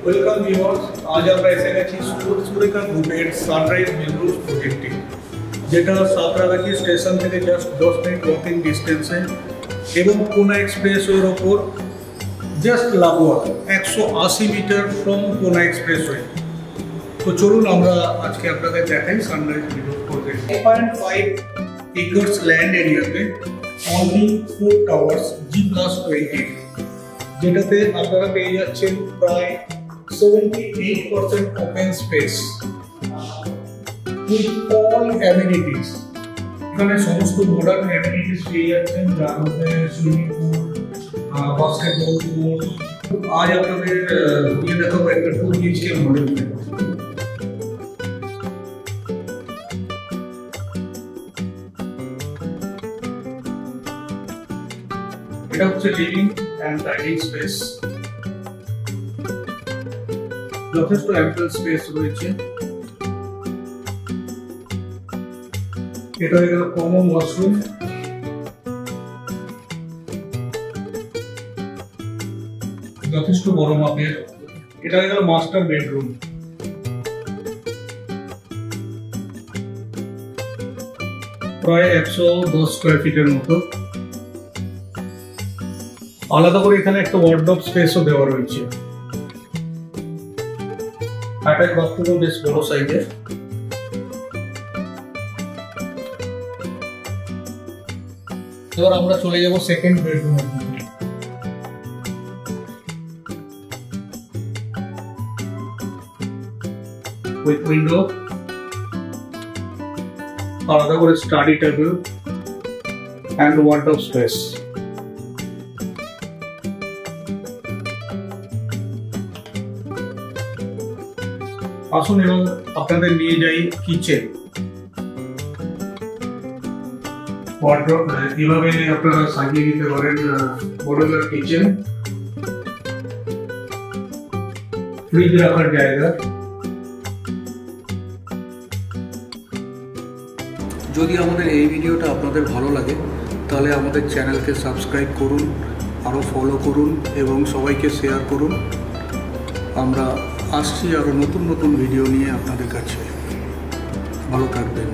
Welcome viewers, আজ আমরা এসে গেছি সুরেখা গ্রুপের সানরাইজ মেমোরিয়াল প্রজেক্টে, যেটা সাঁতরাগাছি স্টেশন থেকে জাস্ট 10 মিনিট ওয়াকিং ডিস্টেন্সে এবং কোনা এক্সপ্রেসওয়ের ওপর জাস্ট লাগোয়া 180 মিটার ফ্রম কোনা এক্সপ্রেসওয়ে। তো চলুন আমরা আজকে আপনাদের দেখাই sunrise Memorial project. 1.5 acres land এরিয়াতে অনলি 4 টাওয়ার্স G+20, যেটাতে আপনারা পেয়ে যাচ্ছেন প্রায় 78% open space with all amenities. এখানে সমস্ত মডার্ন অ্যামিনিটিস পেয়ে যাচ্ছেন, যার মধ্যে সুইমিং পুল, বাস্কেটবল কোর্ট। আজ আপনাদের ঘুরিয়ে দেখাবো একটা 2 BHK মডেল। এটা হচ্ছে লিভিং অ্যান্ড ডাইনিং স্পেস, যথেষ্ট অ্যাম্পল স্পেস রয়েছে। এটা হয়ে গেল কমন ওয়াশরুম, যথেষ্ট বড় মাপের। এটা হয়ে গেল মাস্টার বেডরুম, প্রায় 110 স্কোয়ার ফিটের মতো। আলাদা করে এখানে একটা ওয়ার্ডরোব স্পেসও দেওয়া রয়েছে। অ্যাটাচ বাথরুমও বেশ বড় সাইজের। এবার আমরা চলে যাব সেকেন্ড বেডরুমের মধ্যে। উইথ উইন্ডো, আলাদা করে study table and wardrobe space. আসুন এবং আপনাদের নিয়ে যাই কিচেন। ওয়ার্ডরোব এভাবে আপনারা সাজিয়ে দিতে পারেন মডুলার কিচেন। ফ্রিজ রাখার জায়গা। যদি আমাদের এই ভিডিওটা আপনাদের ভালো লাগে তাহলে আমাদের চ্যানেলকে সাবস্ক্রাইব করুন, আরও ফলো করুন এবং সবাইকে শেয়ার করুন। আমরা আসছি আরও নতুন নতুন ভিডিও নিয়ে আপনাদের কাছে। ভালো থাকবেন।